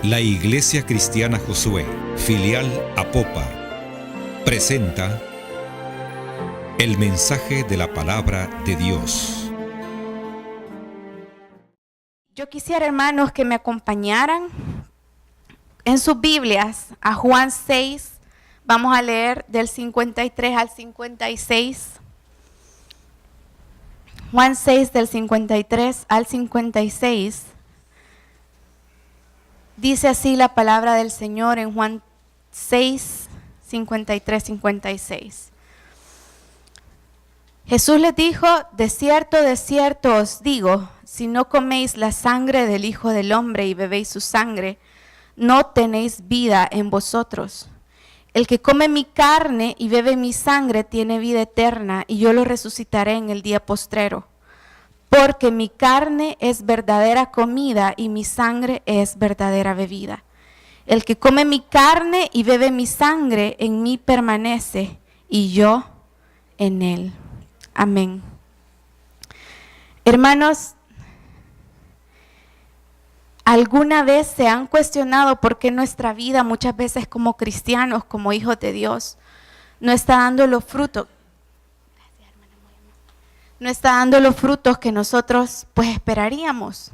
La Iglesia Cristiana Josué, filial Apopa, presenta el mensaje de la palabra de Dios. Yo quisiera, hermanos, que me acompañaran en sus Biblias a Juan 6. Vamos a leer del 53 al 56. Juan 6 del 53 al 56. Dice así la palabra del Señor en Juan 6, 53, 56. Jesús les dijo: de cierto os digo, si no coméis la sangre del Hijo del Hombre y bebéis su sangre, no tenéis vida en vosotros. El que come mi carne y bebe mi sangre tiene vida eterna, y yo lo resucitaré en el día postrero. Porque mi carne es verdadera comida y mi sangre es verdadera bebida. El que come mi carne y bebe mi sangre en mí permanece, y yo en él. Amén. Hermanos, ¿alguna vez se han cuestionado por qué nuestra vida, muchas veces como cristianos, como hijos de Dios, no está dando los frutos? No está dando los frutos que nosotros pues esperaríamos.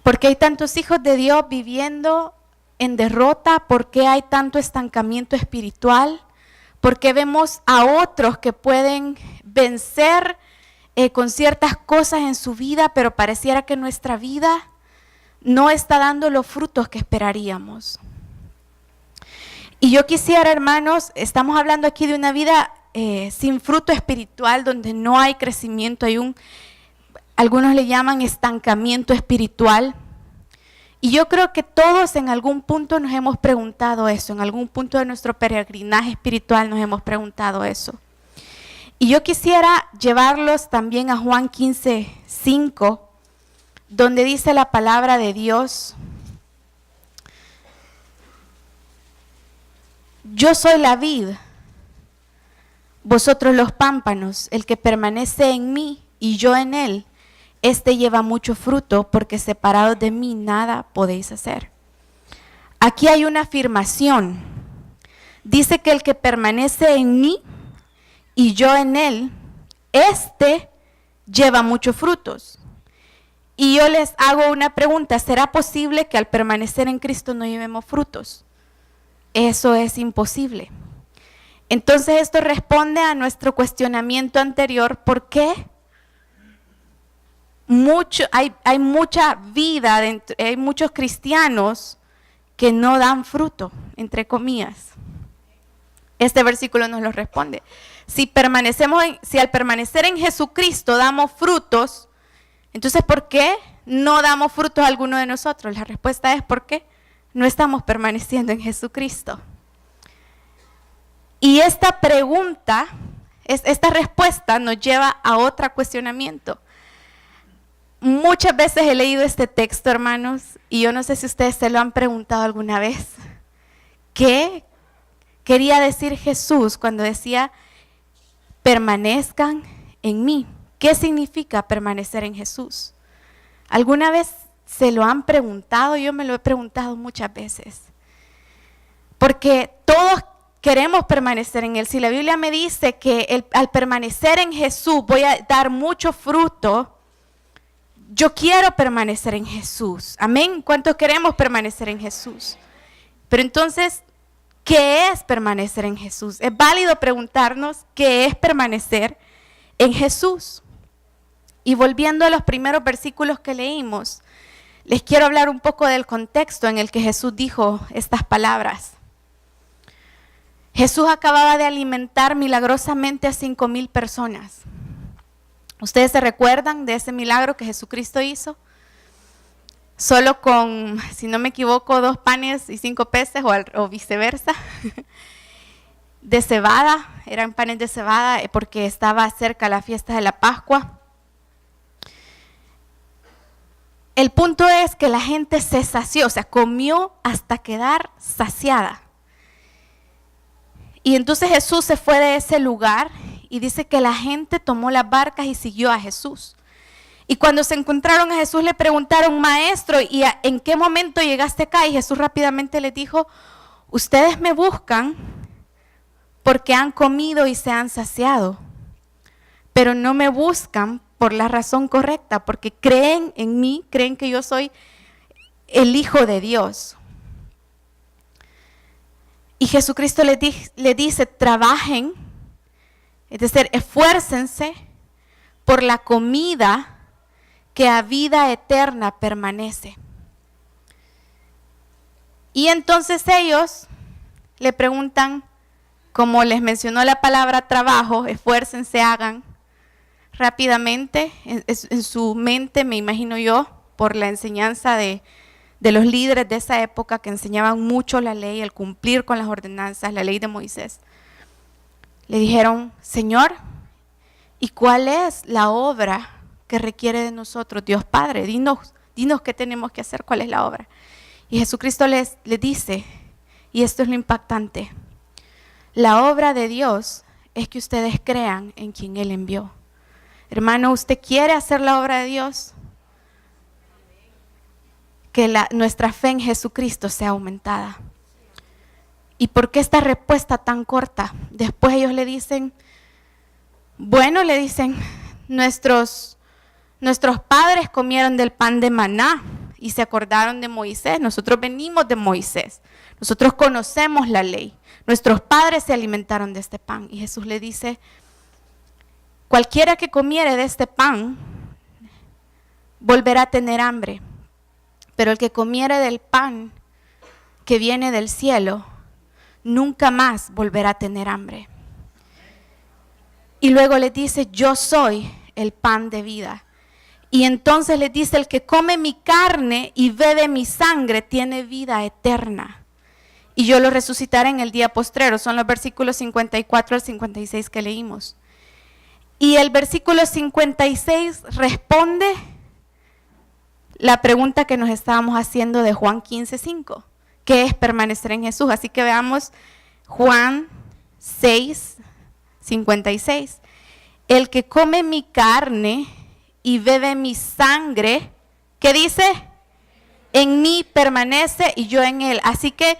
¿Por qué hay tantos hijos de Dios viviendo en derrota? ¿Por qué hay tanto estancamiento espiritual? ¿Por qué vemos a otros que pueden vencer con ciertas cosas en su vida, pero pareciera que nuestra vida no está dando los frutos que esperaríamos? Y yo quisiera, hermanos, estamos hablando aquí de una vida sin fruto espiritual, donde no hay crecimiento, algunos le llaman estancamiento espiritual. Y yo creo que todos en algún punto nos hemos preguntado eso, en algún punto de nuestro peregrinaje espiritual nos hemos preguntado eso. Y yo quisiera llevarlos también a Juan 15, 5, donde dice la palabra de Dios: yo soy la vid, vosotros los pámpanos. El que permanece en mí y yo en él, este lleva mucho fruto, porque separados de mí nada podéis hacer. Aquí hay una afirmación. Dice que el que permanece en mí y yo en él, este lleva muchos frutos. Y yo les hago una pregunta: ¿será posible que al permanecer en Cristo no llevemos frutos? Eso es imposible. Entonces esto responde a nuestro cuestionamiento anterior: ¿por qué hay mucha vida, hay muchos cristianos que no dan fruto, entre comillas? Este versículo nos lo responde. Si al permanecer en Jesucristo damos frutos, entonces ¿por qué no damos frutos a alguno de nosotros? La respuesta es porque no estamos permaneciendo en Jesucristo. Y esta pregunta, esta respuesta nos lleva a otro cuestionamiento. Muchas veces he leído este texto, hermanos, y yo no sé si ustedes se lo han preguntado alguna vez. ¿Qué quería decir Jesús cuando decía: permanezcan en mí? ¿Qué significa permanecer en Jesús? ¿Alguna vez se lo han preguntado? Yo me lo he preguntado muchas veces. Porque todos queremos permanecer en Él. Si la Biblia me dice que al permanecer en Jesús voy a dar mucho fruto, yo quiero permanecer en Jesús. Amén. ¿Cuántos queremos permanecer en Jesús? Pero entonces, ¿qué es permanecer en Jesús? Es válido preguntarnos qué es permanecer en Jesús. Y volviendo a los primeros versículos que leímos, les quiero hablar un poco del contexto en el que Jesús dijo estas palabras. Jesús acababa de alimentar milagrosamente a 5,000 personas. ¿Ustedes se recuerdan de ese milagro que Jesucristo hizo? Solo con, si no me equivoco, 2 panes y 5 peces o viceversa. De cebada, eran panes de cebada porque estaba cerca la fiesta de la Pascua. El punto es que la gente se sació, o sea, comió hasta quedar saciada. Y entonces Jesús se fue de ese lugar y dice que la gente tomó las barcas y siguió a Jesús. Y cuando se encontraron a Jesús le preguntaron, maestro, ¿y en qué momento llegaste acá? Y Jesús rápidamente les dijo, ustedes me buscan porque han comido y se han saciado, pero no me buscan por la razón correcta, porque creen en mí, creen que yo soy el Hijo de Dios. Y Jesucristo le dice, trabajen, es decir, esfuércense por la comida que a vida eterna permanece. Y entonces ellos le preguntan, como les mencionó la palabra trabajo, esfuércense, hagan rápidamente, en su mente, me imagino yo, por la enseñanza de los líderes de esa época que enseñaban mucho la ley, el cumplir con las ordenanzas, la ley de Moisés. Le dijeron, Señor, ¿y cuál es la obra que requiere de nosotros? Dios Padre, dinos qué tenemos que hacer, cuál es la obra. Y Jesucristo les dice, y esto es lo impactante, la obra de Dios es que ustedes crean en quien Él envió. Hermano, ¿usted quiere hacer la obra de Dios? Que nuestra fe en Jesucristo sea aumentada. ¿Y por qué esta respuesta tan corta? Después ellos le dicen, nuestros padres comieron del pan de maná y se acordaron de Moisés. Nosotros venimos de Moisés. Nosotros conocemos la ley. Nuestros padres se alimentaron de este pan. Y Jesús le dice, cualquiera que comiere de este pan volverá a tener hambre. Pero el que comiere del pan que viene del cielo, nunca más volverá a tener hambre. Y luego le dice, yo soy el pan de vida. Y entonces le dice, el que come mi carne y bebe mi sangre tiene vida eterna. Y yo lo resucitaré en el día postrero. Son los versículos 54 al 56 que leímos. Y el versículo 56 responde la pregunta que nos estábamos haciendo de Juan 15:5, que es permanecer en Jesús. Así que veamos Juan 6:56. El que come mi carne y bebe mi sangre, ¿qué dice? En mí permanece y yo en él. Así que,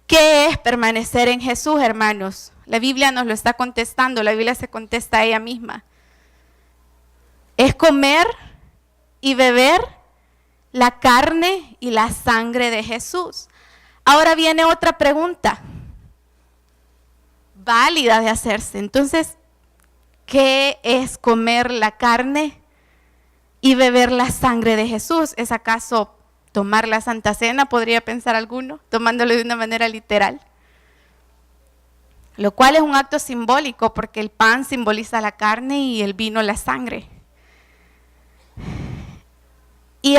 ¿qué es permanecer en Jesús, hermanos? La Biblia nos lo está contestando, la Biblia se contesta a ella misma. Es comer y beber la carne y la sangre de Jesús. Ahora viene otra pregunta válida de hacerse. Entonces, ¿qué es comer la carne y beber la sangre de Jesús? ¿Es acaso tomar la Santa Cena? Podría pensar alguno, tomándolo de una manera literal. Lo cual es un acto simbólico porque el pan simboliza la carne y el vino la sangre. Y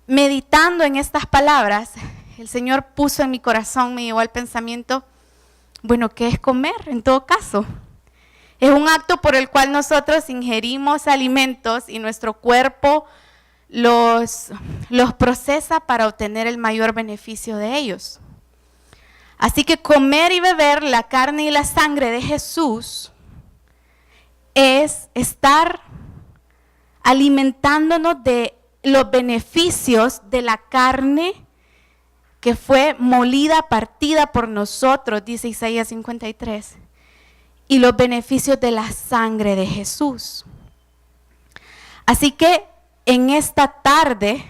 meditando en estas palabras, el Señor puso en mi corazón, me llevó al pensamiento, bueno, ¿qué es comer en todo caso? Es un acto por el cual nosotros ingerimos alimentos y nuestro cuerpo los procesa para obtener el mayor beneficio de ellos. Así que comer y beber la carne y la sangre de Jesús es estar alimentándonos de los beneficios de la carne que fue molida, partida por nosotros, dice Isaías 53, y los beneficios de la sangre de Jesús. Así que en esta tarde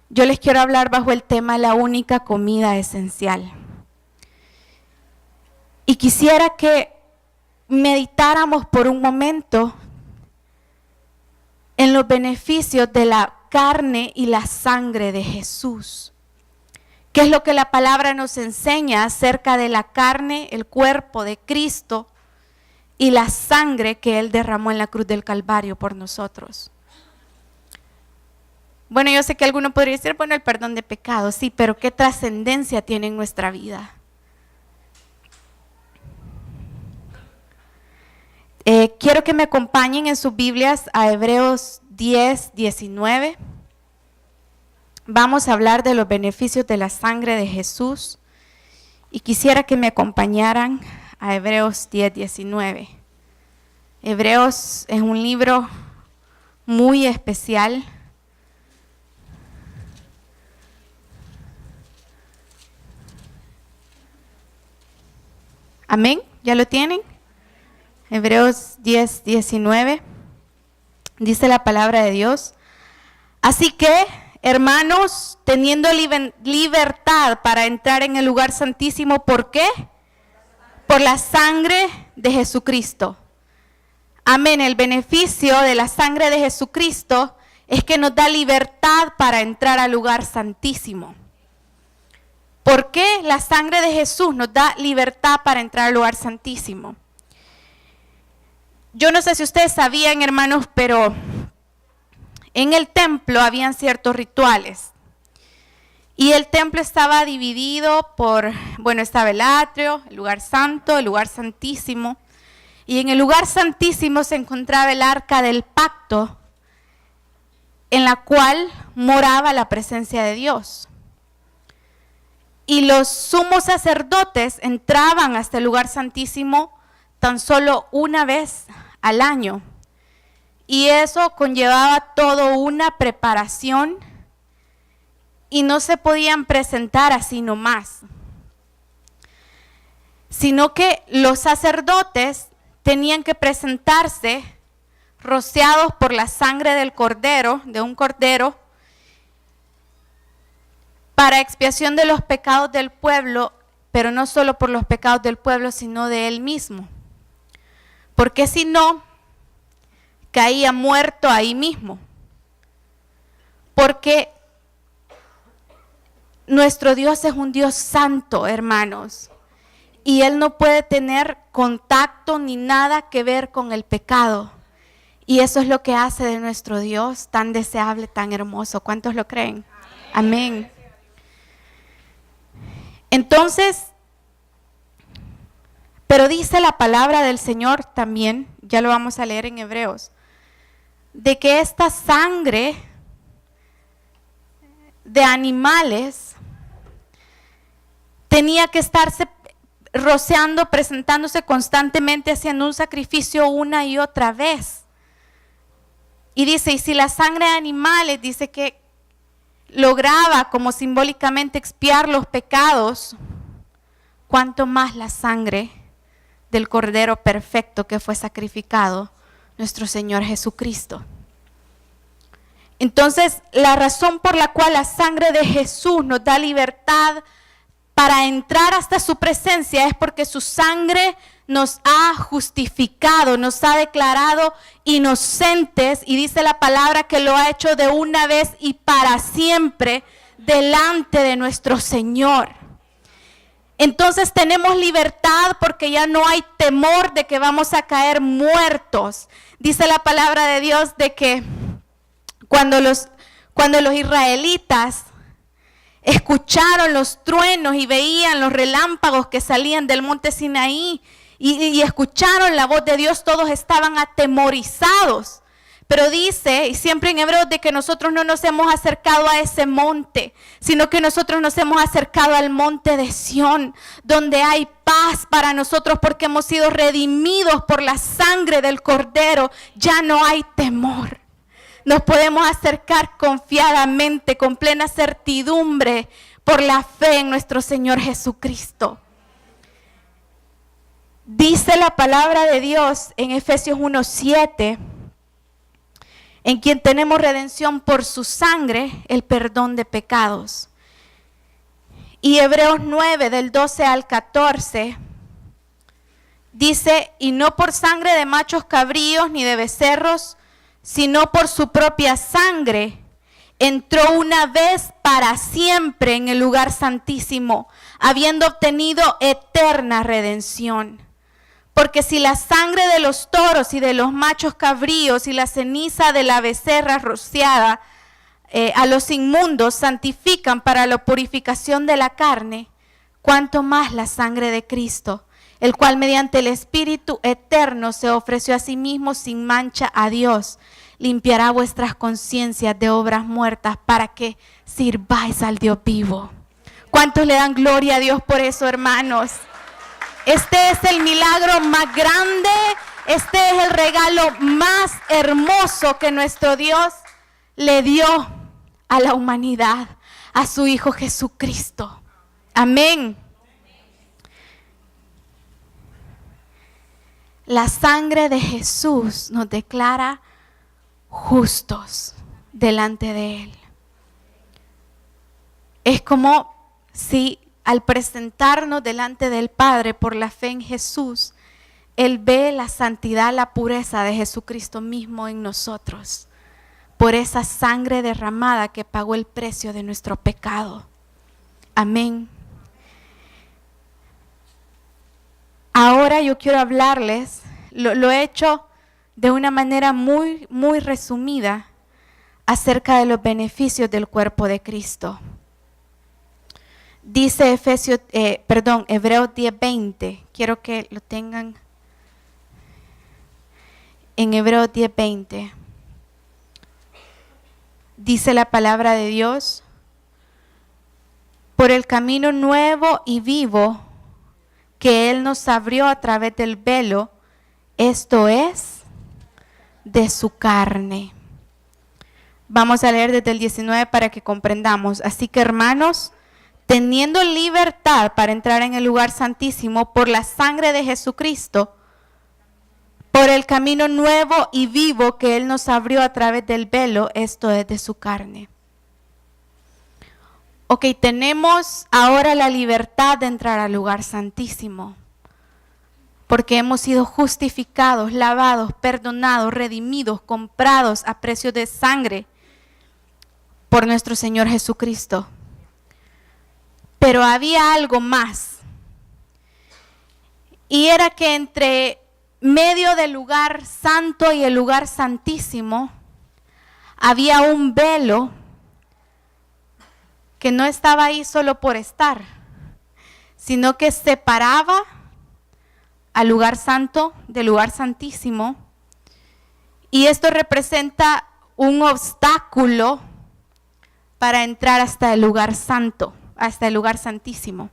yo les quiero hablar bajo el tema la única comida esencial. Y quisiera que meditáramos por un momento en los beneficios de la carne y la sangre de Jesús. ¿Qué es lo que la palabra nos enseña acerca de la carne, el cuerpo de Cristo y la sangre que Él derramó en la cruz del Calvario por nosotros? Bueno, yo sé que alguno podría decir, bueno, el perdón de pecados, sí, pero ¿qué trascendencia tiene en nuestra vida? Quiero que me acompañen en sus Biblias a Hebreos 10:19. Vamos a hablar de los beneficios de la sangre de Jesús y quisiera que me acompañaran a Hebreos 10:19. Hebreos es un libro muy especial. Amén, ¿ya lo tienen? Hebreos 10, 19. Dice la palabra de Dios. Así que, hermanos, teniendo libertad para entrar en el lugar santísimo, ¿por qué? Por la sangre de Jesucristo. Amén, el beneficio de la sangre de Jesucristo es que nos da libertad para entrar al lugar santísimo. ¿Por qué la sangre de Jesús nos da libertad para entrar al lugar santísimo? Yo no sé si ustedes sabían, hermanos, pero en el templo habían ciertos rituales. Y el templo estaba dividido por, estaba el atrio, el lugar santo, el lugar santísimo. Y en el lugar santísimo se encontraba el arca del pacto, en la cual moraba la presencia de Dios. Y los sumos sacerdotes entraban a este lugar santísimo tan solo una vez al año. Y eso conllevaba toda una preparación y no se podían presentar así nomás. Sino que los sacerdotes tenían que presentarse rociados por la sangre del cordero, de un cordero, para expiación de los pecados del pueblo, pero no solo por los pecados del pueblo, sino de él mismo. Porque si no, caía muerto ahí mismo. Porque nuestro Dios es un Dios santo, hermanos. Y Él no puede tener contacto ni nada que ver con el pecado. Y eso es lo que hace de nuestro Dios tan deseable, tan hermoso. ¿Cuántos lo creen? Amén. Entonces, pero dice la palabra del Señor también, ya lo vamos a leer en Hebreos, de que esta sangre de animales tenía que estarse rociando, presentándose constantemente, haciendo un sacrificio una y otra vez. Y dice, y si la sangre de animales, dice que lograba como simbólicamente expiar los pecados, cuánto más la sangre del Cordero perfecto que fue sacrificado, nuestro Señor Jesucristo. Entonces, la razón por la cual la sangre de Jesús nos da libertad para entrar hasta su presencia es porque su sangre nos ha justificado, nos ha declarado inocentes, y dice la palabra que lo ha hecho de una vez y para siempre delante de nuestro Señor. Entonces tenemos libertad porque ya no hay temor de que vamos a caer muertos. Dice la palabra de Dios de que cuando los israelitas escucharon los truenos y veían los relámpagos que salían del monte Sinaí y escucharon la voz de Dios, todos estaban atemorizados. Pero dice, y siempre en Hebreos, de que nosotros no nos hemos acercado a ese monte, sino que nosotros nos hemos acercado al monte de Sión, donde hay paz para nosotros porque hemos sido redimidos por la sangre del Cordero. Ya no hay temor. Nos podemos acercar confiadamente, con plena certidumbre, por la fe en nuestro Señor Jesucristo. Dice la palabra de Dios en Efesios 1:7, en quien tenemos redención por su sangre, el perdón de pecados. Y Hebreos 9, del 12 al 14, dice, y no por sangre de machos cabríos ni de becerros, sino por su propia sangre, entró una vez para siempre en el lugar santísimo, habiendo obtenido eterna redención. Porque si la sangre de los toros y de los machos cabríos y la ceniza de la becerra rociada a los inmundos santifican para la purificación de la carne, cuánto más la sangre de Cristo, el cual mediante el Espíritu eterno se ofreció a sí mismo sin mancha a Dios, limpiará vuestras conciencias de obras muertas para que sirváis al Dios vivo. ¿Cuántos le dan gloria a Dios por eso, hermanos? Este es el milagro más grande, Este es el regalo más hermoso que nuestro Dios le dio a la humanidad, a su Hijo Jesucristo. Amén. La sangre de Jesús nos declara justos delante de Él. Es como si al presentarnos delante del Padre por la fe en Jesús, Él ve la santidad, la pureza de Jesucristo mismo en nosotros, por esa sangre derramada que pagó el precio de nuestro pecado. Amén. Ahora yo quiero hablarles, lo he hecho de una manera muy resumida, acerca de los beneficios del cuerpo de Cristo. Dice Hebreos 10:20, quiero que lo tengan en Hebreos 10:20. Dice la palabra de Dios: por el camino nuevo y vivo que Él nos abrió a través del velo, esto es, de su carne. Vamos a leer desde el 19 para que comprendamos. Así que, hermanos, teniendo libertad para entrar en el lugar santísimo por la sangre de Jesucristo, por el camino nuevo y vivo que Él nos abrió a través del velo, esto es, de su carne. Ok, tenemos ahora la libertad de entrar al lugar santísimo, porque hemos sido justificados, lavados, perdonados, redimidos, comprados a precio de sangre por nuestro Señor Jesucristo. Pero había algo más, y era que entre medio del lugar santo y el lugar santísimo había un velo que no estaba ahí solo por estar, sino que separaba al lugar santo del lugar santísimo, y esto representa un obstáculo para entrar hasta el lugar santo, hasta el lugar santísimo.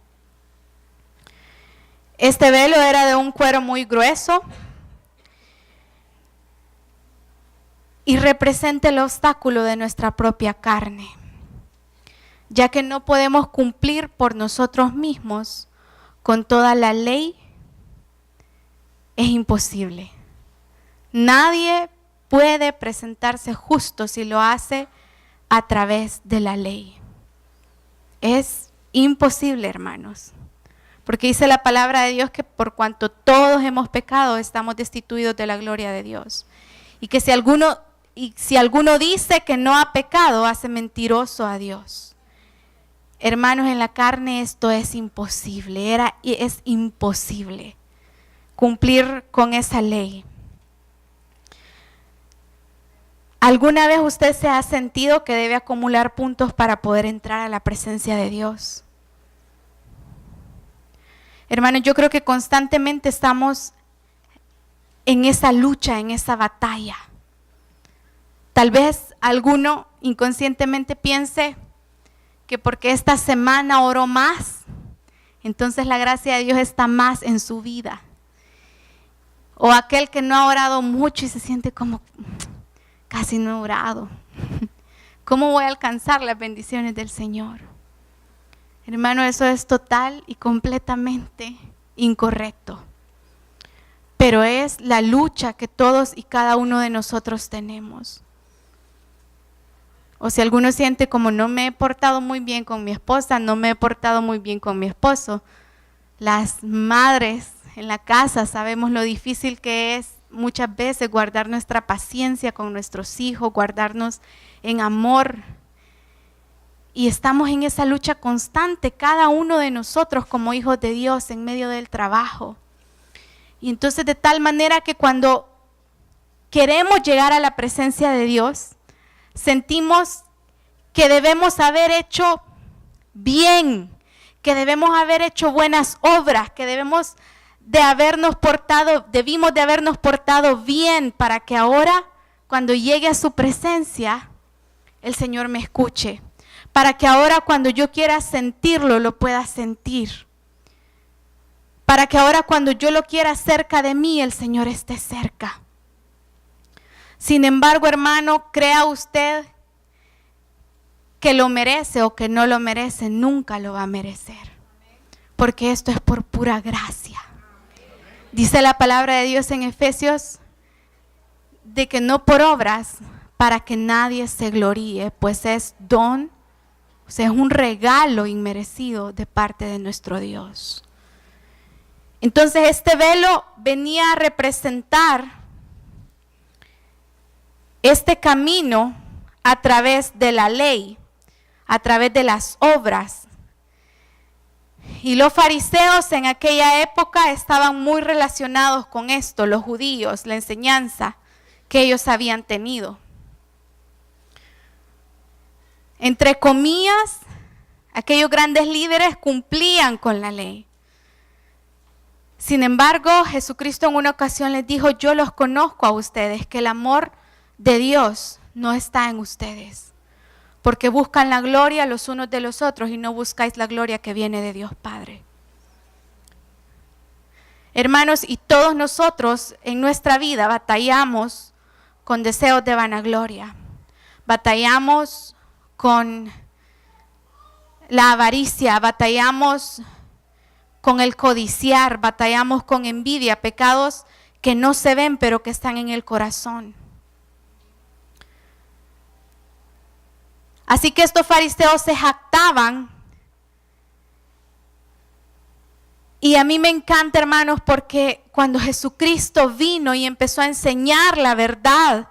Este velo era de un cuero muy grueso y representa el obstáculo de nuestra propia carne, ya que no podemos cumplir por nosotros mismos con toda la ley. Es imposible. Nadie puede presentarse justo si lo hace a través de la ley. Es imposible, hermanos, porque dice la palabra de Dios que por cuanto todos hemos pecado, estamos destituidos de la gloria de Dios. Y que si alguno dice que no ha pecado, hace mentiroso a Dios. Hermanos, en la carne esto es imposible, es imposible cumplir con esa ley. ¿Alguna vez usted se ha sentido que debe acumular puntos para poder entrar a la presencia de Dios? Hermanos, yo creo que constantemente estamos en esa lucha, en esa batalla. Tal vez alguno inconscientemente piense que porque esta semana oró más, entonces la gracia de Dios está más en su vida. O aquel que no ha orado mucho y se siente como, casi no he orado. ¿Cómo voy a alcanzar las bendiciones del Señor? Hermano, eso es total y completamente incorrecto. Pero es la lucha que todos y cada uno de nosotros tenemos. O si alguno siente como no me he portado muy bien con mi esposa, no me he portado muy bien con mi esposo. Las madres en la casa sabemos lo difícil que es muchas veces guardar nuestra paciencia con nuestros hijos, guardarnos en amor. Y estamos en esa lucha constante, cada uno de nosotros como hijos de Dios en medio del trabajo. Y entonces de tal manera que cuando queremos llegar a la presencia de Dios, sentimos que debemos haber hecho bien, que debemos haber hecho buenas obras, que debimos de habernos portado bien para que ahora, cuando llegue a su presencia, el Señor me escuche. Para que ahora cuando yo quiera sentirlo, lo pueda sentir. para que ahora cuando yo lo quiera cerca de mí, el Señor esté cerca. Sin embargo, hermano, crea usted que lo merece o que no lo merece, nunca lo va a merecer. Porque esto es por pura gracia. Dice la palabra de Dios en Efesios de que no por obras para que nadie se gloríe, pues es don, o sea, es un regalo inmerecido de parte de nuestro Dios. Entonces este velo venía a representar este camino a través de la ley, a través de las obras. Y los fariseos en aquella época estaban muy relacionados con esto, los judíos, la enseñanza que ellos habían tenido. Entre comillas, aquellos grandes líderes cumplían con la ley. Sin embargo, Jesucristo en una ocasión les dijo: yo los conozco a ustedes, que el amor de Dios no está en ustedes, porque buscan la gloria los unos de los otros y no buscáis la gloria que viene de Dios Padre. Hermanos, y todos nosotros en nuestra vida batallamos con deseos de vanagloria, batallamos con la avaricia, batallamos con el codiciar, batallamos con envidia, pecados que no se ven pero que están en el corazón. Así que estos fariseos se jactaban. Y a mí me encanta, hermanos, porque cuando Jesucristo vino y empezó a enseñar la verdad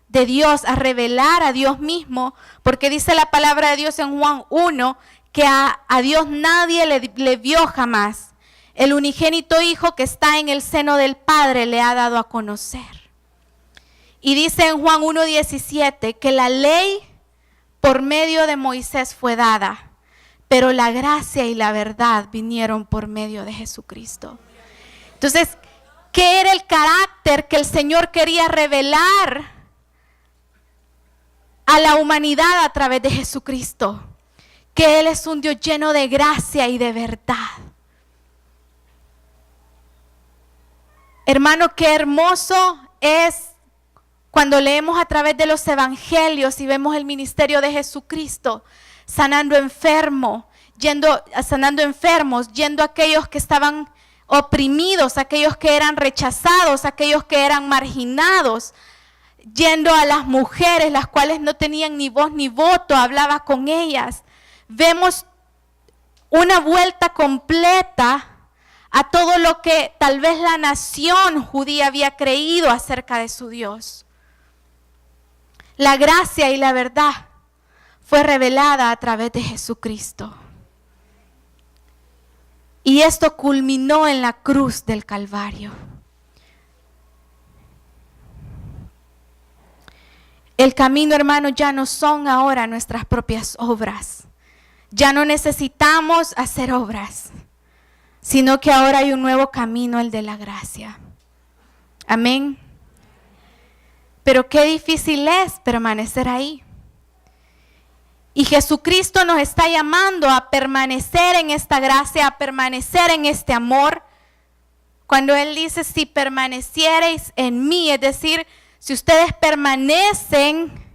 de Dios, a revelar a Dios mismo, porque dice la palabra de Dios en Juan 1, que a Dios nadie le vio jamás. El unigénito Hijo que está en el seno del Padre le ha dado a conocer. Y dice en Juan 1:17 que la ley por medio de Moisés fue dada, pero la gracia y la verdad vinieron por medio de Jesucristo. Entonces, ¿qué era el carácter que el Señor quería revelar a la humanidad a través de Jesucristo? Que Él es un Dios lleno de gracia y de verdad. Hermano, qué hermoso es cuando leemos a través de los evangelios y vemos el ministerio de Jesucristo sanando enfermos, yendo a aquellos que estaban oprimidos, aquellos que eran rechazados, aquellos que eran marginados, yendo a las mujeres, las cuales no tenían ni voz ni voto, hablaba con ellas. Vemos una vuelta completa a todo lo que tal vez la nación judía había creído acerca de su Dios. La gracia y la verdad fue revelada a través de Jesucristo. Y esto culminó en la cruz del Calvario. El camino, hermano, ya no son ahora nuestras propias obras. Ya no necesitamos hacer obras, sino que ahora hay un nuevo camino, el de la gracia. Amén. Pero qué difícil es permanecer ahí. Y Jesucristo nos está llamando a permanecer en esta gracia, a permanecer en este amor. Cuando Él dice, si permaneciereis en mí, es decir, si ustedes permanecen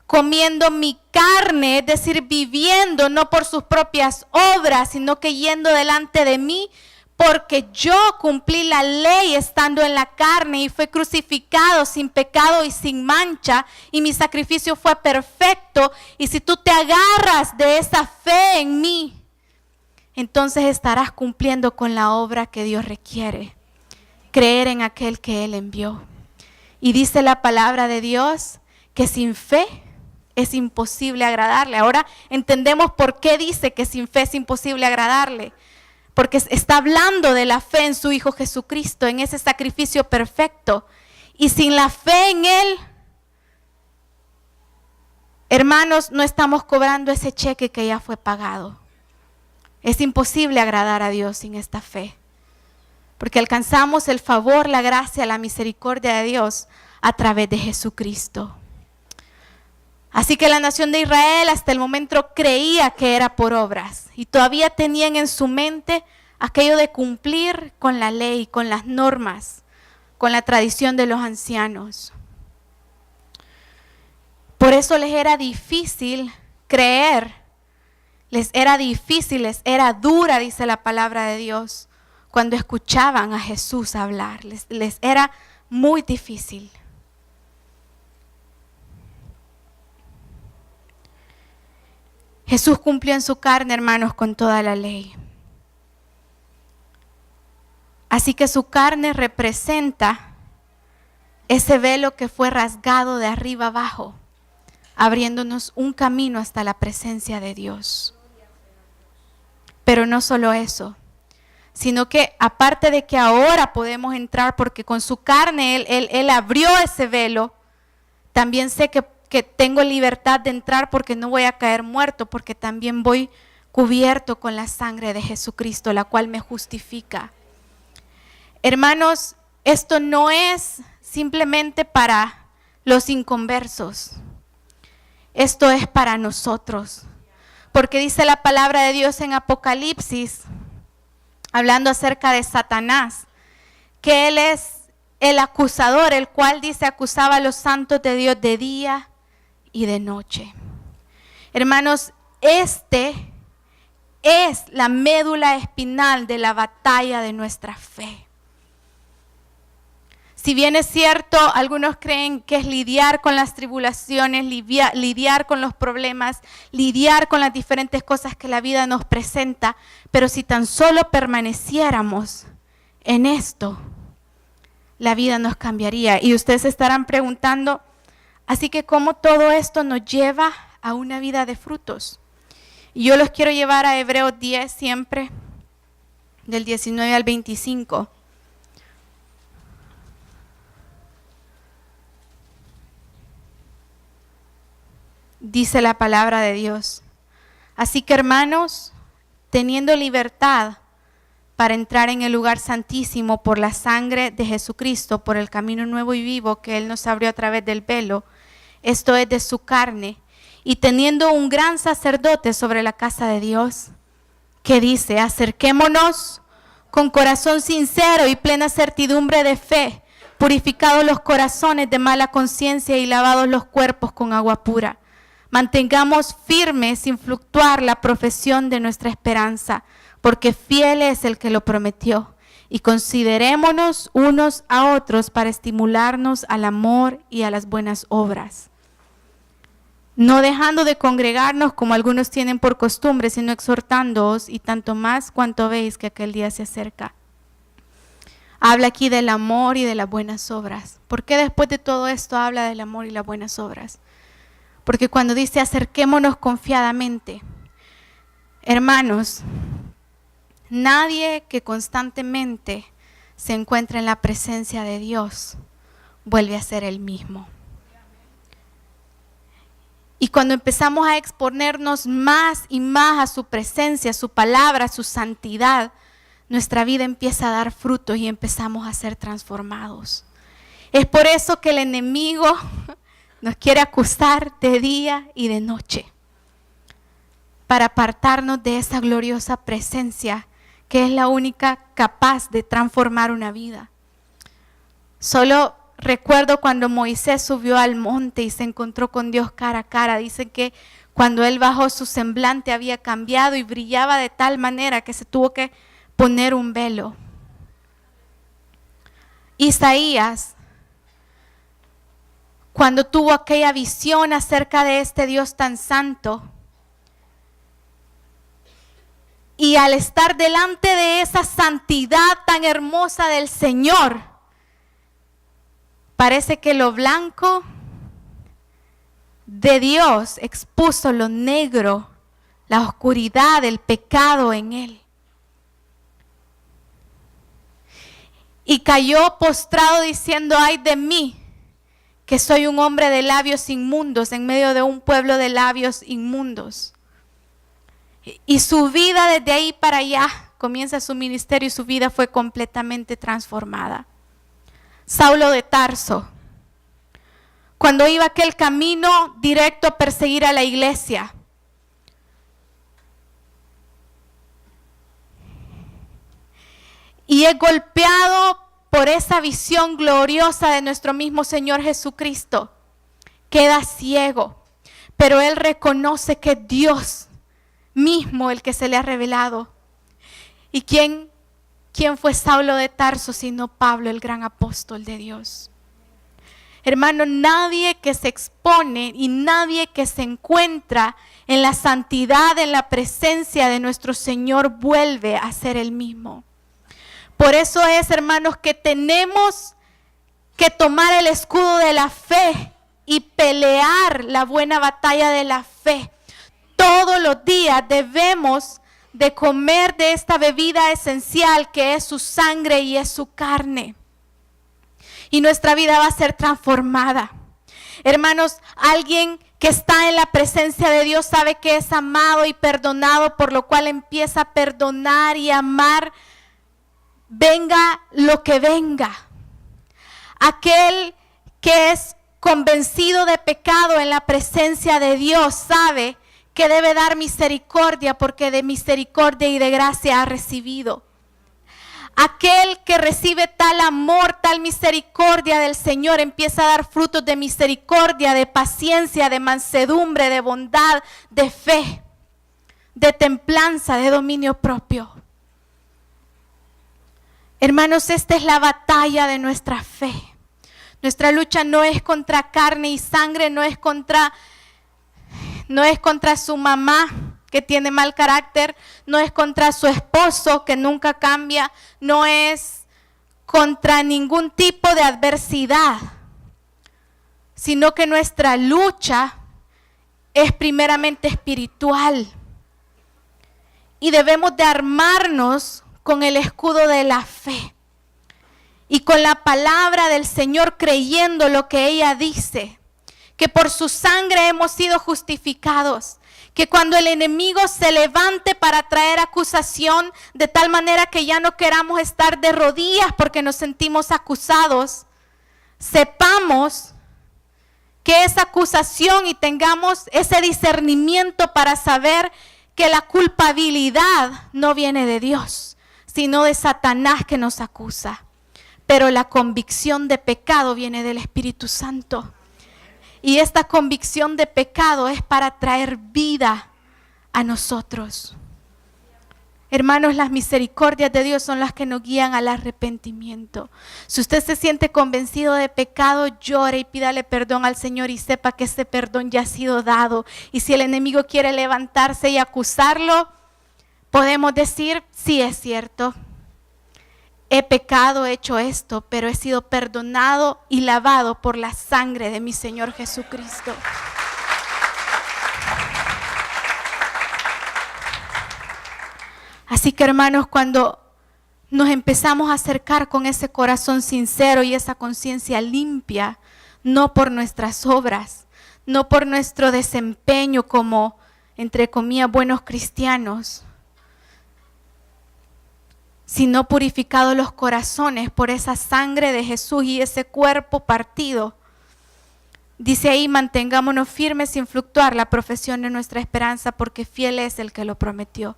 comiendo mi carne, es decir, viviendo no por sus propias obras, sino que yendo delante de mí, porque yo cumplí la ley estando en la carne y fue crucificado sin pecado y sin mancha, y mi sacrificio fue perfecto. Y si tú te agarras de esa fe en mí, entonces estarás cumpliendo con la obra que Dios requiere, creer en aquel que Él envió. Y dice la palabra de Dios que sin fe es imposible agradarle. Ahora entendemos por qué dice que sin fe es imposible agradarle. Porque está hablando de la fe en su Hijo Jesucristo, en ese sacrificio perfecto. Y sin la fe en Él, hermanos, no estamos cobrando ese cheque que ya fue pagado. Es imposible agradar a Dios sin esta fe. Porque alcanzamos el favor, la gracia, la misericordia de Dios a través de Jesucristo. Así que la nación de Israel hasta el momento creía que era por obras y todavía tenían en su mente aquello de cumplir con la ley, con las normas, con la tradición de los ancianos. Por eso les era difícil creer, les era dura, dice la palabra de Dios, cuando escuchaban a Jesús hablar, les era muy difícil. Jesús cumplió en su carne, hermanos, con toda la ley. Así que su carne representa ese velo que fue rasgado de arriba abajo, abriéndonos un camino hasta la presencia de Dios. Pero no solo eso, sino que aparte de que ahora podemos entrar porque con su carne Él abrió ese velo, también sé que tengo libertad de entrar porque no voy a caer muerto, porque también voy cubierto con la sangre de Jesucristo, la cual me justifica. Hermanos, esto no es simplemente para los inconversos. Esto es para nosotros. Porque dice la palabra de Dios en Apocalipsis, hablando acerca de Satanás, que él es el acusador, el cual dice acusaba a los santos de Dios de día y de noche. Hermanos, este es la médula espinal de la batalla de nuestra fe. Si bien es cierto, algunos creen que es lidiar con las tribulaciones, lidiar con los problemas, lidiar con las diferentes cosas que la vida nos presenta, pero si tan solo permaneciéramos en esto, la vida nos cambiaría. Y ustedes se estarán preguntando, así que ¿cómo todo esto nos lleva a una vida de frutos? Y yo los quiero llevar a Hebreos 10 siempre, del 19 al 25. Dice la palabra de Dios. Así que hermanos, teniendo libertad para entrar en el lugar santísimo por la sangre de Jesucristo, por el camino nuevo y vivo que Él nos abrió a través del velo, esto es de su carne, y teniendo un gran sacerdote sobre la casa de Dios, que dice, acerquémonos con corazón sincero y plena certidumbre de fe, purificados los corazones de mala conciencia y lavados los cuerpos con agua pura. Mantengamos firme sin fluctuar la profesión de nuestra esperanza, porque fiel es el que lo prometió. Y considerémonos unos a otros para estimularnos al amor y a las buenas obras. No dejando de congregarnos como algunos tienen por costumbre, sino exhortándoos, y tanto más cuanto veis que aquel día se acerca. Habla aquí del amor y de las buenas obras. ¿Por qué después de todo esto habla del amor y las buenas obras? Porque cuando dice acerquémonos confiadamente, hermanos, nadie que constantemente se encuentra en la presencia de Dios vuelve a ser el mismo. Y cuando empezamos a exponernos más y más a su presencia, a su palabra, a su santidad, nuestra vida empieza a dar frutos y empezamos a ser transformados. Es por eso que el enemigo nos quiere acusar de día y de noche, para apartarnos de esa gloriosa presencia que es la única capaz de transformar una vida. Solo recuerdo cuando Moisés subió al monte y se encontró con Dios cara a cara. Dicen que cuando él bajó, su semblante había cambiado y brillaba de tal manera que se tuvo que poner un velo. Isaías, cuando tuvo aquella visión acerca de este Dios tan santo, y al estar delante de esa santidad tan hermosa del Señor, parece que lo blanco de Dios expuso lo negro, la oscuridad, el pecado en él. Y cayó postrado diciendo, ay de mí, que soy un hombre de labios inmundos, en medio de un pueblo de labios inmundos. Y su vida desde ahí para allá, comienza su ministerio y su vida fue completamente transformada. Saulo de Tarso, cuando iba aquel camino directo a perseguir a la iglesia, y es golpeado por esa visión gloriosa de nuestro mismo Señor Jesucristo. Queda ciego, pero él reconoce que es Dios mismo el que se le ha revelado. ¿Y quién fue Saulo de Tarso sino Pablo, el gran apóstol de Dios? Hermano, nadie que se expone y nadie que se encuentra en la santidad, en la presencia de nuestro Señor, vuelve a ser el mismo. Por eso es, hermanos, que tenemos que tomar el escudo de la fe y pelear la buena batalla de la fe. Todos los días debemos de comer de esta bebida esencial que es su sangre y es su carne. Y nuestra vida va a ser transformada. Hermanos, alguien que está en la presencia de Dios sabe que es amado y perdonado, por lo cual empieza a perdonar y amar, venga lo que venga. Aquel que es convencido de pecado en la presencia de Dios sabe que debe dar misericordia, porque de misericordia y de gracia ha recibido. Aquel que recibe tal amor, tal misericordia del Señor, empieza a dar frutos de misericordia, de paciencia, de mansedumbre, de bondad, de fe, de templanza, de dominio propio. Hermanos, esta es la batalla de nuestra fe. Nuestra lucha no es contra carne y sangre, no es contra su mamá que tiene mal carácter, no es contra su esposo que nunca cambia, no es contra ningún tipo de adversidad, sino que nuestra lucha es primeramente espiritual. Y debemos de armarnos con el escudo de la fe y con la palabra del Señor, creyendo lo que ella dice, que por su sangre hemos sido justificados, que cuando el enemigo se levante para traer acusación, de tal manera que ya no queramos estar de rodillas porque nos sentimos acusados, sepamos que esa acusación y tengamos ese discernimiento para saber que la culpabilidad no viene de Dios, sino de Satanás que nos acusa. Pero la convicción de pecado viene del Espíritu Santo. Y esta convicción de pecado es para traer vida a nosotros. Hermanos, las misericordias de Dios son las que nos guían al arrepentimiento. Si usted se siente convencido de pecado, llore y pídale perdón al Señor y sepa que ese perdón ya ha sido dado. Y si el enemigo quiere levantarse y acusarlo, podemos decir, sí, es cierto. He pecado, he hecho esto, pero he sido perdonado y lavado por la sangre de mi Señor Jesucristo. Así que, hermanos, cuando nos empezamos a acercar con ese corazón sincero y esa conciencia limpia, no por nuestras obras, no por nuestro desempeño como, entre comillas, buenos cristianos, sino purificados los corazones por esa sangre de Jesús y ese cuerpo partido. Dice ahí, mantengámonos firmes sin fluctuar la profesión de nuestra esperanza, porque fiel es el que lo prometió.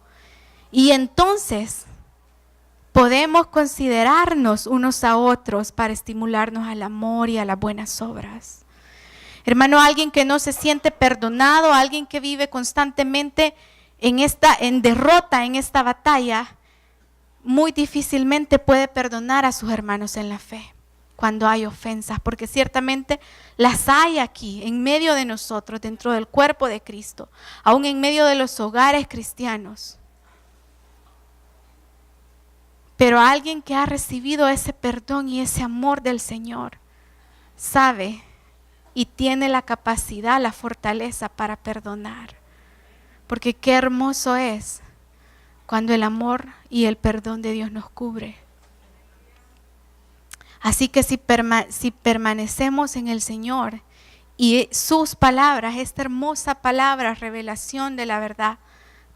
Y entonces podemos considerarnos unos a otros para estimularnos al amor y a las buenas obras. Hermano, alguien que no se siente perdonado, alguien que vive constantemente en derrota en esta batalla, muy difícilmente puede perdonar a sus hermanos en la fe cuando hay ofensas, porque ciertamente las hay aquí, en medio de nosotros, dentro del cuerpo de Cristo, aún en medio de los hogares cristianos. Pero alguien que ha recibido ese perdón y ese amor del Señor, sabe y tiene la capacidad, la fortaleza para perdonar. Porque qué hermoso es cuando el amor y el perdón de Dios nos cubre. Así que si permanecemos en el Señor y sus palabras, esta hermosa palabra, revelación de la verdad,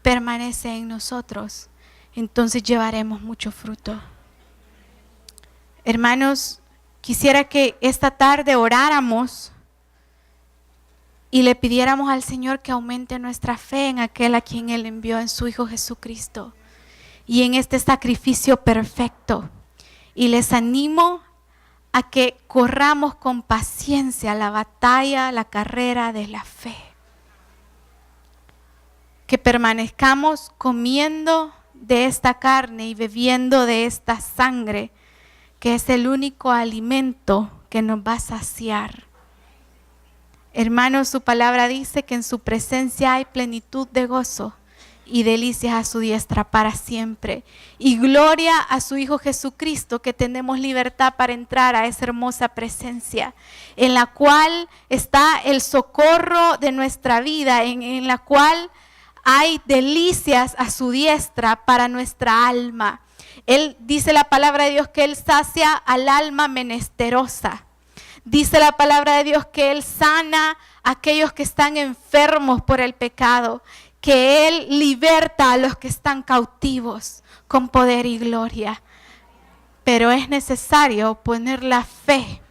permanece en nosotros, entonces llevaremos mucho fruto. Hermanos, quisiera que esta tarde oráramos y le pidiéramos al Señor que aumente nuestra fe en aquel a quien Él envió, en su Hijo Jesucristo. y en este sacrificio perfecto. Y les animo a que corramos con paciencia la batalla, la carrera de la fe. Que permanezcamos comiendo de esta carne y bebiendo de esta sangre, que es el único alimento que nos va a saciar. Hermanos, su palabra dice que en su presencia hay plenitud de gozo y delicias a su diestra para siempre. Y gloria a su Hijo Jesucristo, que tenemos libertad para entrar a esa hermosa presencia, en la cual está el socorro de nuestra vida, en la cual hay delicias a su diestra para nuestra alma. Él dice la palabra de Dios que Él sacia al alma menesterosa. Dice la palabra de Dios que Él sana a aquellos que están enfermos por el pecado, que Él liberta a los que están cautivos con poder y gloria. Pero es necesario poner la fe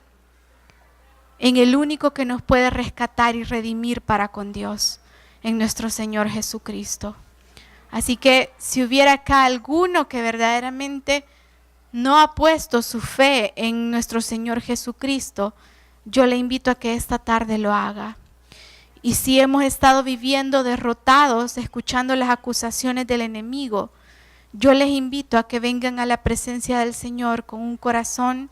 en el único que nos puede rescatar y redimir para con Dios, en nuestro Señor Jesucristo. Así que si hubiera acá alguno que verdaderamente no ha puesto su fe en nuestro Señor Jesucristo, yo le invito a que esta tarde lo haga. Y si hemos estado viviendo derrotados, escuchando las acusaciones del enemigo, yo les invito a que vengan a la presencia del Señor con un corazón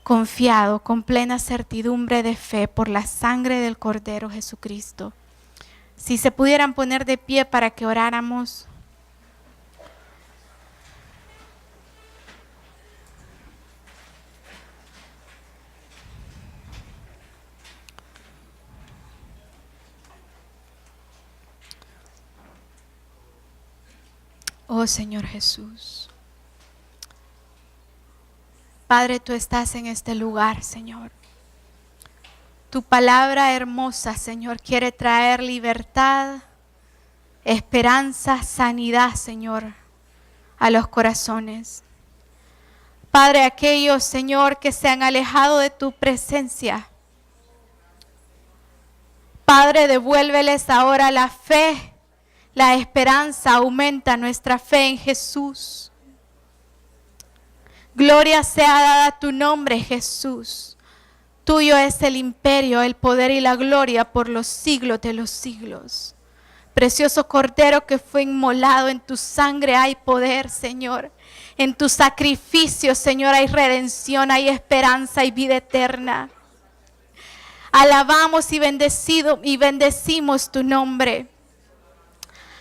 confiado, con plena certidumbre de fe por la sangre del Cordero Jesucristo. Si se pudieran poner de pie para que oráramos. Oh Señor Jesús. Padre, tú estás en este lugar, Señor. Tu palabra hermosa, Señor, quiere traer libertad, esperanza, sanidad, Señor, a los corazones. Padre, aquellos, Señor, que se han alejado de tu presencia, Padre, devuélveles ahora la fe, la esperanza, aumenta nuestra fe en Jesús. Gloria sea dada a tu nombre, Jesús. Tuyo es el imperio, el poder y la gloria por los siglos de los siglos. Precioso Cordero que fue inmolado, en tu sangre hay poder, Señor. En tu sacrificio, Señor, hay redención, hay esperanza y vida eterna. Alabamos y bendecimos tu nombre.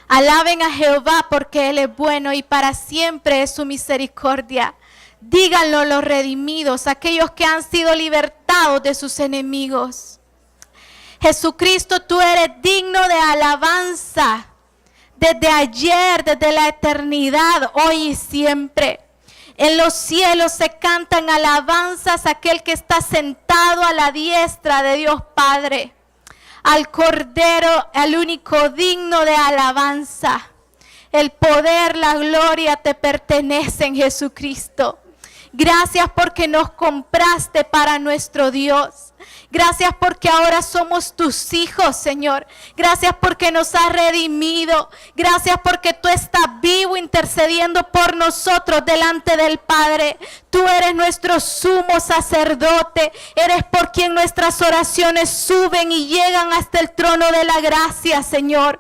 Alaben a Jehová porque Él es bueno y para siempre es su misericordia. Díganlo los redimidos, aquellos que han sido libertados de sus enemigos. Jesucristo, tú eres digno de alabanza desde ayer, desde la eternidad, hoy y siempre. En los cielos se cantan alabanzas a aquel que está sentado a la diestra de Dios Padre. Al Cordero, al único digno de alabanza. El poder, la gloria te pertenecen, Jesucristo. Gracias porque nos compraste para nuestro Dios. Gracias porque ahora somos tus hijos, Señor. Gracias porque nos has redimido. Gracias porque tú estás vivo intercediendo por nosotros delante del Padre. Tú eres nuestro sumo sacerdote. Eres por quien nuestras oraciones suben y llegan hasta el trono de la gracia, Señor.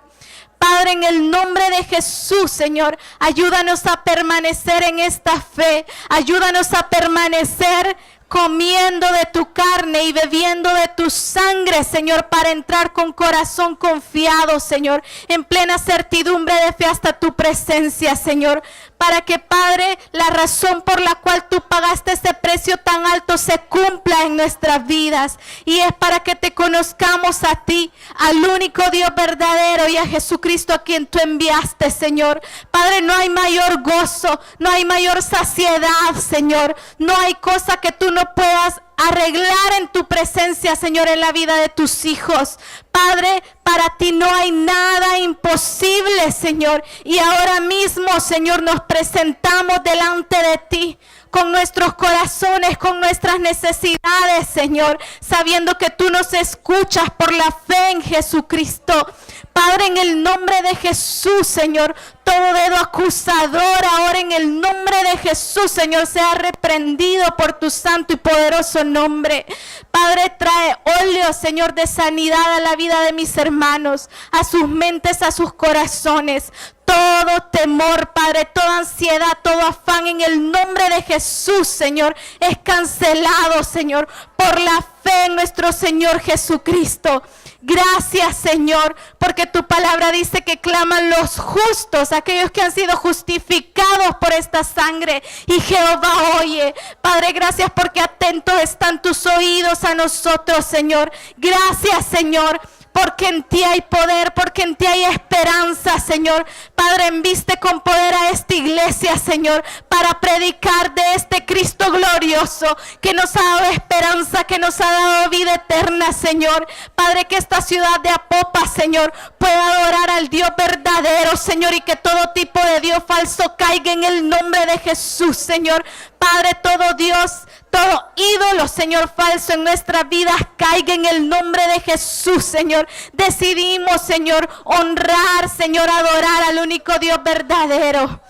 Padre, en el nombre de Jesús, Señor, ayúdanos a permanecer en esta fe. Ayúdanos a permanecer comiendo de tu carne y bebiendo de tu sangre, Señor, para entrar con corazón confiado, Señor, en plena certidumbre de fe hasta tu presencia, Señor. Para que, Padre, la razón por la cual tú pagaste ese precio tan alto se cumpla en nuestras vidas. Y es para que te conozcamos a ti, al único Dios verdadero, y a Jesucristo a quien tú enviaste, Señor. Padre, no hay mayor gozo, no hay mayor saciedad, Señor. No hay cosa que tú no puedas arreglar en tu presencia, Señor, en la vida de tus hijos. Padre, para ti no hay nada imposible, Señor. Y ahora mismo, Señor, nos presentamos delante de ti con nuestros corazones, con nuestras necesidades, Señor, sabiendo que tú nos escuchas por la fe en Jesucristo. Padre, en el nombre de Jesús, Señor, todo dedo acusador ahora en el nombre de Jesús, Señor, sea reprendido por tu santo y poderoso nombre. Padre, trae óleo, Señor, de sanidad a la vida de mis hermanos, a sus mentes, a sus corazones. Todo temor, Padre, toda ansiedad, todo afán en el nombre de Jesús, Señor, es cancelado, Señor, por la fe en nuestro Señor Jesucristo. Gracias, Señor, porque tu palabra dice que claman los justos, aquellos que han sido justificados por esta sangre, y Jehová oye. Padre, gracias porque atentos están tus oídos a nosotros, Señor. Gracias, Señor, porque en ti hay poder, porque en ti hay esperanza, Señor. Padre, enviste con poder a esta iglesia, Señor, para predicar de este Cristo glorioso que nos ha dado esperanza, que nos ha dado vida eterna, Señor. Padre, que esta ciudad de Apopa, Señor, pueda adorar al Dios verdadero, Señor, y que todo tipo de Dios falso caiga en el nombre de Jesús, Señor. Padre, todo Dios, todo ídolo, Señor, falso en nuestras vidas caiga en el nombre de Jesús, Señor. Decidimos, Señor, honrar, Señor, adorar al único Dios verdadero.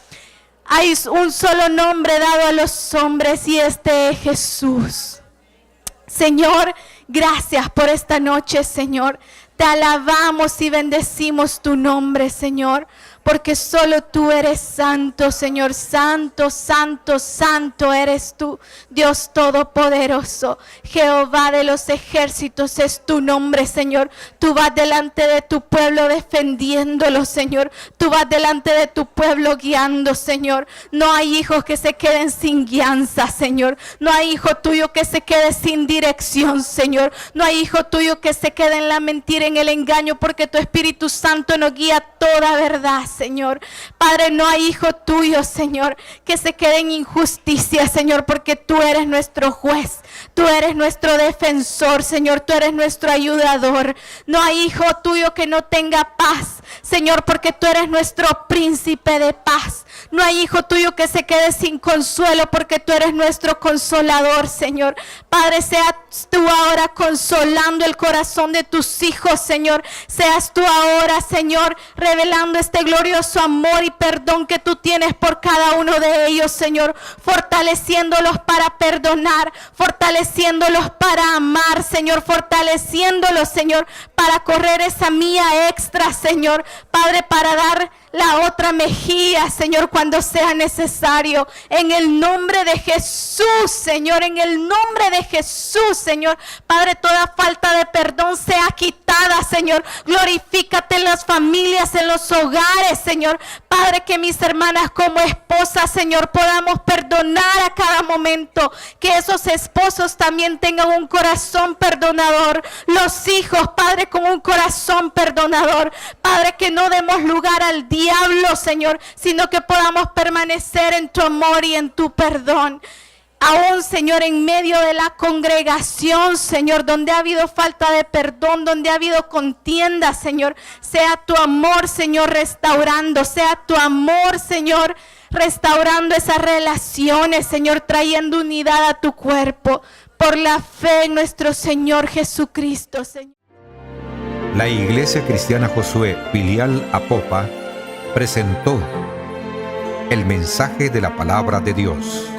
Hay un solo nombre dado a los hombres y este es Jesús. Señor, gracias por esta noche, Señor. Te alabamos y bendecimos tu nombre, Señor, porque solo tú eres santo, Señor. Santo, santo, santo eres tú, Dios todopoderoso. Jehová de los ejércitos es tu nombre, Señor. Tú vas delante de tu pueblo defendiéndolo, Señor. Tú vas delante de tu pueblo guiando, Señor. No hay hijos que se queden sin guianza, Señor. No hay hijo tuyo que se quede sin dirección, Señor. No hay hijo tuyo que se quede en la mentira, en el engaño, porque tu Espíritu Santo nos guía a toda verdad, Señor. Padre, no hay hijo tuyo, Señor, que se quede en injusticia, Señor, porque tú eres nuestro juez, tú eres nuestro defensor, Señor, tú eres nuestro ayudador. No hay hijo tuyo que no tenga paz, Señor, porque tú eres nuestro príncipe de paz. No hay hijo tuyo que se quede sin consuelo, porque tú eres nuestro consolador, Señor. Padre, seas tú ahora consolando el corazón de tus hijos, Señor. Seas tú ahora, Señor, revelando este glorioso amor y perdón que tú tienes por cada uno de ellos, Señor. Fortaleciéndolos para perdonar, fortaleciéndolos para amar, Señor. Fortaleciéndolos, Señor, para correr esa milla extra, Señor. Padre, para dar la otra mejilla, Señor, cuando sea necesario. En el nombre de Jesús, Señor, en el nombre de Jesús, Señor. Padre, toda falta de perdón sea quitada, Señor. Glorifícate en las familias, en los hogares, Señor. Padre, que mis hermanas como esposas, Señor, podamos perdonar a cada momento. Que esos esposos también tengan un corazón perdonador. Los hijos, Padre, con un corazón perdonador. Padre, que no demos lugar al diablo, Señor, sino que podamos permanecer en tu amor y en tu perdón. Aún, Señor, en medio de la congregación, Señor, donde ha habido falta de perdón, donde ha habido contienda, Señor, sea tu amor, Señor, restaurando, sea tu amor, Señor, restaurando esas relaciones, Señor, trayendo unidad a tu cuerpo, por la fe en nuestro Señor Jesucristo, Señor. La Iglesia Cristiana Josué, filial Apopa, presentó el mensaje de la palabra de Dios.